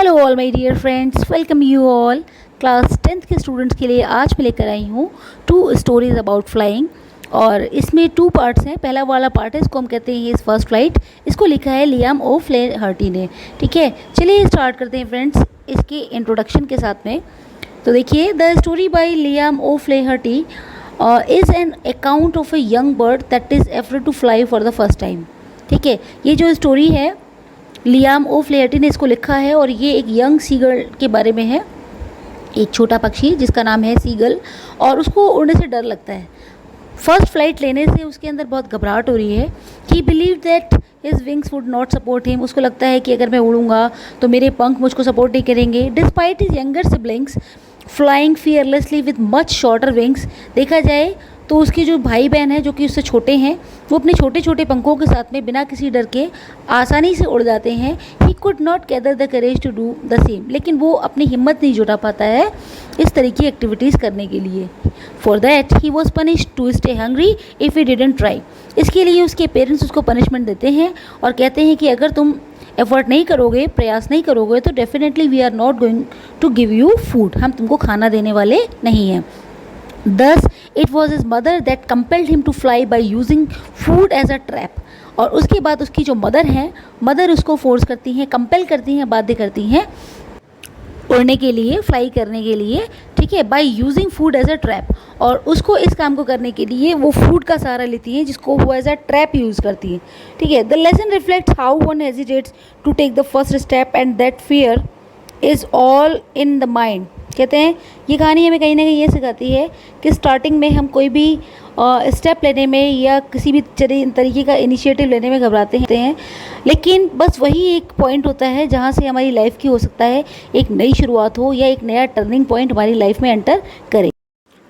Hello all my dear friends, welcome you all. Class 10th के students के लिए आज मैं लेकर आई हूँ 2 स्टोरीज अबाउट फ्लाइंग। और इसमें 2 पार्ट्स हैं। पहला वाला पार्ट है, इसको हम कहते हैं हिज फर्स्ट फ्लाइट। इसको लिखा है लियाम ओ फ्लेहर्टी ने। ठीक है, चलिए स्टार्ट करते हैं फ्रेंड्स इसके इंट्रोडक्शन के साथ में। तो देखिए, the story by Liam O Flaherty is an account of a young bird that is afraid to fly for the first time. ठीक है, ये जो स्टोरी है लियाम ओ फ्लेहर्टी ने इसको लिखा है और ये एक यंग सीगल के बारे में है। एक छोटा पक्षी जिसका नाम है सीगल, और उसको उड़ने से डर लगता है। फर्स्ट फ्लाइट लेने से उसके अंदर बहुत घबराहट हो रही है। ही believe that his wings would not support him. उसको लगता है कि अगर मैं उड़ूंगा तो मेरे पंख मुझको सपोर्ट नहीं करेंगे। Despite his younger siblings flying fearlessly with much shorter wings. देखा जाए तो उसके जो भाई बहन हैं जो कि उससे छोटे हैं, वो अपने छोटे छोटे पंखों के साथ में बिना किसी डर के आसानी से उड़ जाते हैं। He could not gather the courage to do the same. लेकिन वो अपनी हिम्मत नहीं जुटा पाता है इस तरह की एक्टिविटीज़ करने के लिए। For that he was punished to stay hungry if he didn't try. इसके लिए उसके पेरेंट्स उसको पनिशमेंट देते हैं और कहते हैं कि अगर तुम एफर्ट नहीं करोगे, प्रयास नहीं करोगे, तो definitely we are not going to give you food. हम तुमको खाना देने वाले नहीं हैं। Thus, it was his mother that compelled him to fly by using food as a trap. और उसके बाद उसकी जो मदर हैं, मदर उसको फोर्स करती हैं, कंपेल करती हैं, बाध्य करती हैं उड़ने के लिए, फ्लाई करने के लिए। ठीक है, by using food as a trap. और उसको इस काम को करने के लिए वो फूड का सहारा लेती हैं जिसको वो एज अ ट्रैप यूज़ करती हैं। ठीक है, the lesson reflects how one hesitates to take the first step and that fear is all in the mind. कहते हैं ये कहानी हमें कहीं ना कहीं ये सिखाती है कि स्टार्टिंग में हम कोई भी स्टेप लेने में या किसी भी तरीके का इनिशिएटिव लेने में घबराते हैं, लेकिन बस वही एक पॉइंट होता है जहाँ से हमारी लाइफ की हो सकता है एक नई शुरुआत हो या एक नया टर्निंग पॉइंट हमारी लाइफ में एंटर करे।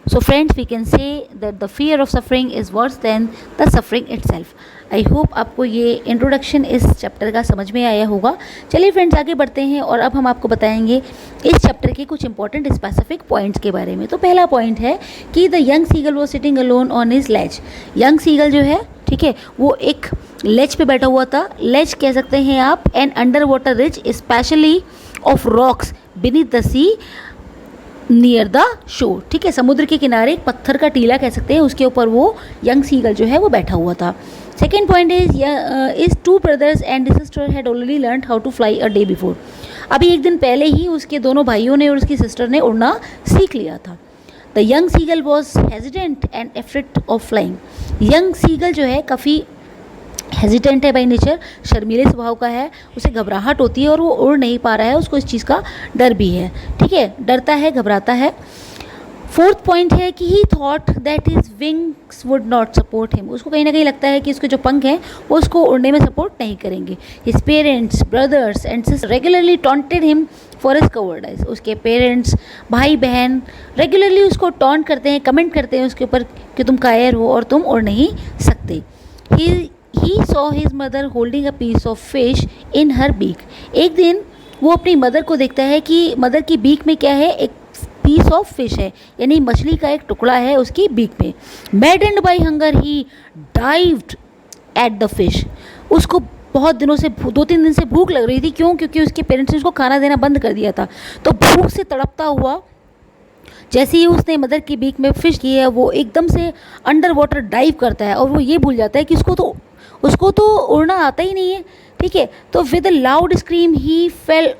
So friends, we can say that the fear of suffering is worse than the suffering itself. I hope आपको ये इंट्रोडक्शन इस चैप्टर का समझ में आया होगा। चलिए फ्रेंड्स, आगे बढ़ते हैं और अब हम आपको बताएंगे इस चैप्टर के कुछ इंपॉर्टेंट स्पेसिफिक पॉइंट्स के बारे में। तो पहला पॉइंट है कि the young seagull was sitting alone on his ledge. Young seagull जो है, ठीक है, वो एक लेज पे बैठा हुआ था। लेज कह सकते हैं आप an underwater ridge specially of rocks beneath the sea near the shore. ठीक है, समुद्र के किनारे एक पत्थर का टीला कह सकते हैं, उसके ऊपर वो यंग सीगल जो है वो बैठा हुआ था। Second point is 2 brothers and sister had already learn how to fly a day before. अभी एक दिन पहले ही उसके दोनों भाइयों ने और उसकी सिस्टर ने उड़ना सीख लिया था। The young seagull was hesitant and afraid of flying. Young seagull जो है काफ़ी हेजिटेंट है बाई नेचर, शर्मीले स्वभाव का है, उसे घबराहट होती है और वो उड़ नहीं पा रहा है, उसको इस चीज़ का डर भी है। ठीक है, डरता है, घबराता है। फोर्थ पॉइंट है कि ही thought that his wings would not support him. उसको कहीं ना कहीं लगता है कि उसके जो पंख हैं वो उसको उड़ने में सपोर्ट नहीं करेंगे। His parents, brothers and sister regularly taunted him for his cowardice. उसके पेरेंट्स, भाई बहन रेगुलरली उसको टॉन्ट करते हैं, कमेंट करते हैं उसके ऊपर कि तुम कायर हो और तुम उड़ नहीं सकते। He saw his mother holding a piece of fish in her beak. एक दिन वो अपनी मदर को देखता है कि मदर की बीक में क्या है, एक पीस ऑफ फिश है, यानी मछली का एक टुकड़ा है उसकी बीक में। Maddened by hunger, he dived at the fish. उसको बहुत दिनों से 2-3 दिन से भूख लग रही थी। क्यों? क्योंकि उसके पेरेंट्स ने उसको खाना देना बंद कर दिया था। तो भूख से तड़पता हुआ जैसे ही उसने मदर की बीक में फिश की है, वो एकदम से अंडर वाटर डाइव करता है और वो ये भूल जाता है कि उसको तो उड़ना आता ही नहीं है। ठीक है, तो with a loud scream he fail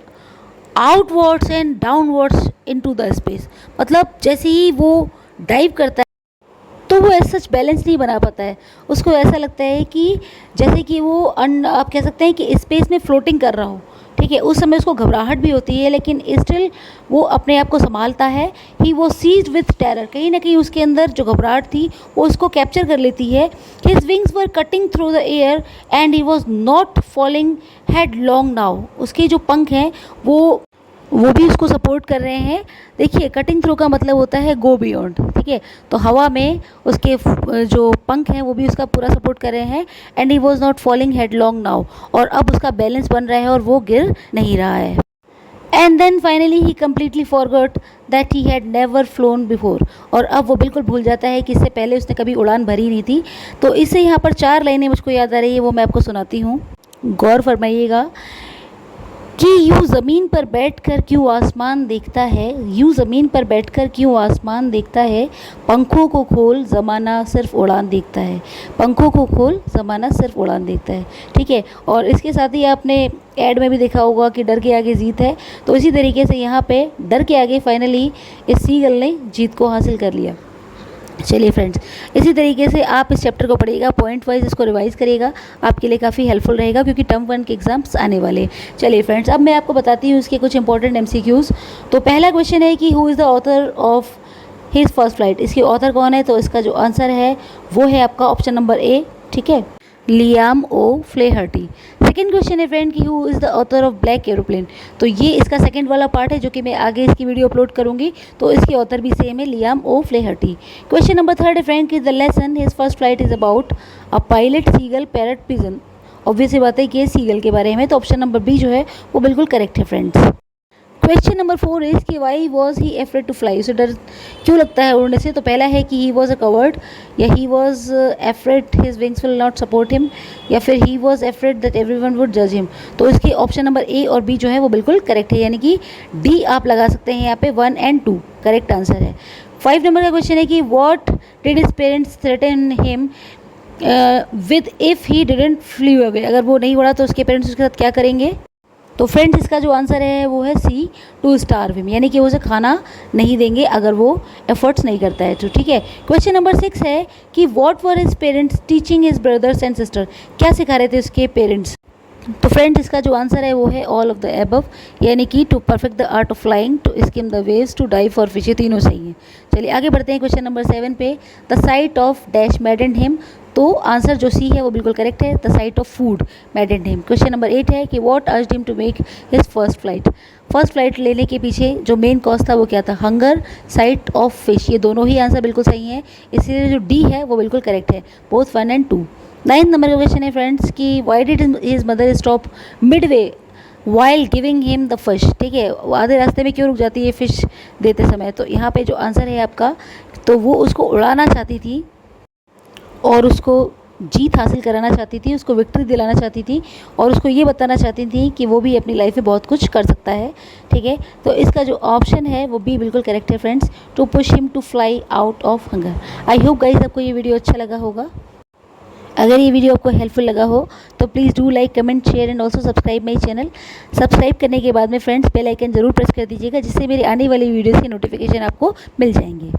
outwards and downwards into the space. मतलब जैसे ही वो डाइव करता है तो वो ऐसा सच बैलेंस नहीं बना पाता है। उसको ऐसा लगता है कि जैसे कि वो आप कह सकते हैं कि स्पेस में फ्लोटिंग कर रहा हो। ठीक है, उस समय उसको घबराहट भी होती है, लेकिन स्टिल वो अपने आप को संभालता है। ही वो सीज्ड विथ टेरर। कहीं ना कहीं उसके अंदर जो घबराहट थी वो उसको कैप्चर कर लेती है। His wings were cutting through the air and he was not falling head long now. उसके जो पंख हैं वो भी उसको सपोर्ट कर रहे हैं। देखिए, कटिंग थ्रू का मतलब होता है गो बियॉन्ड। ठीक है, तो हवा में उसके जो पंख हैं वो भी उसका पूरा सपोर्ट कर रहे हैं। And he was not falling head long now, और अब उसका बैलेंस बन रहा है और वो गिर नहीं रहा है। And then finally he completely forgot that he had never flown before. और अब वो बिल्कुल भूल जाता है कि इससे पहले उसने कभी उड़ान भरी नहीं थी। तो इससे यहाँ पर 4 लाइनें मुझको याद आ रही है, वो मैं आपको सुनाती हूँ, गौर फरमाइएगा। कि यूँ ज़मीन पर बैठकर क्यों आसमान देखता है, यूँ ज़मीन पर बैठकर क्यों आसमान देखता है, पंखों को खोल ज़माना सिर्फ उड़ान देखता है, पंखों को खोल ज़माना सिर्फ उड़ान देखता है। ठीक है, और इसके साथ ही आपने ऐड में भी देखा होगा कि डर के आगे जीत है, तो इसी तरीके से यहाँ पे डर के आगे फाइनली इस सीगल ने जीत को हासिल कर लिया। चलिए फ्रेंड्स, इसी तरीके से आप इस चैप्टर को पढ़िएगा, पॉइंट वाइज इसको रिवाइज करिएगा, आपके लिए काफ़ी हेल्पफुल रहेगा क्योंकि टर्म 1 के एग्जाम्स आने वाले। चलिए फ्रेंड्स, अब मैं आपको बताती हूँ इसके कुछ इंपॉर्टेंट MCQs। तो पहला क्वेश्चन है कि who is the author of his first flight, इसके ऑथर कौन है, तो इसका जो आंसर है वो है आपका ऑप्शन नंबर ए। ठीक है, Liam O Flaherty. Second question है फ्रेंड कि who is the author of black aeroplane, तो ये इसका सेकेंड वाला पार्ट है जो कि मैं आगे इसकी वीडियो अपलोड करूंगी, तो इसके ऑथर भी सेम है, Liam O Flaherty. Question number third है फ्रेंड कि the lesson his first flight is about a pilot seagull parrot pigeon. Obvious सी बात है कि सीगल के बारे में, तो ऑप्शन नंबर बी जो है वो बिल्कुल करेक्ट है फ्रेंड्स। क्वेश्चन नंबर 4 इज़ कि why was he afraid to fly, उसे डर क्यों लगता है उड़ने से, तो पहला है कि ही वॉज अ कवर्ड, या he was afraid his wings will not support him, या फिर he was afraid that everyone would जज हिम। तो इसके ऑप्शन नंबर ए और बी जो है वो बिल्कुल करेक्ट है, यानी कि डी आप लगा सकते हैं यहाँ पे, 1 और 2 करेक्ट आंसर है। 5 नंबर का क्वेश्चन है कि what did his parents threaten him with if he didn't flee away, अगर वो नहीं उड़ा तो उसके पेरेंट्स उसके साथ क्या करेंगे, तो फ्रेंड्स इसका जो आंसर है वो है सी, टू स्टार्व हिम, यानी कि वो उसे खाना नहीं देंगे अगर वो एफर्ट्स नहीं करता है। तो ठीक है, क्वेश्चन नंबर 6 है कि what were his parents teaching his brothers and sister, क्या सिखा रहे थे उसके पेरेंट्स, तो फ्रेंड्स इसका जो आंसर है वो है ऑल ऑफ द एबव, यानी कि to perfect the art of flying, to skim the waves, to dive for fish, ये तीनों सही है। चलिए आगे बढ़ते हैं क्वेश्चन नंबर 7 पे, the sight of dash maddened him, तो आंसर जो सी है वो बिल्कुल करेक्ट है, the sight of food maddened him. Question number 8 है कि what urged him to make his first flight, first flight लेने के पीछे जो मेन कॉज था वो क्या था, हंगर, साइट ऑफ फिश, ये दोनों ही आंसर बिल्कुल सही हैं, इसलिए जो डी है वो बिल्कुल करेक्ट है, बोथ 1 और 2। 9th नंबर का क्वेश्चन है फ्रेंड्स कि why did his mother stop mid way while giving him the fish, ठीक है, आधे रास्ते में क्यों रुक जाती है फिश देते समय, तो यहाँ पे जो आंसर है आपका, तो वो उसको उड़ाना चाहती थी और उसको जीत हासिल कराना चाहती थी, उसको विक्ट्री दिलाना चाहती थी और उसको ये बताना चाहती थी कि वो भी अपनी लाइफ में बहुत कुछ कर सकता है। ठीक है, तो इसका जो ऑप्शन है वो बी बिल्कुल करेक्ट है friends, to push him to fly out of hunger. I hope guys आपको ये वीडियो अच्छा लगा होगा। अगर ये वीडियो आपको हेल्पफुल लगा हो तो please do like, comment, share and also subscribe my channel. Subscribe करने के बाद में फ्रेंड्स बेल आइकन ज़रूर प्रेस कर दीजिएगा, जिससे मेरी आने वाली वीडियोज़ की नोटिफिकेशन आपको मिल जाएंगे।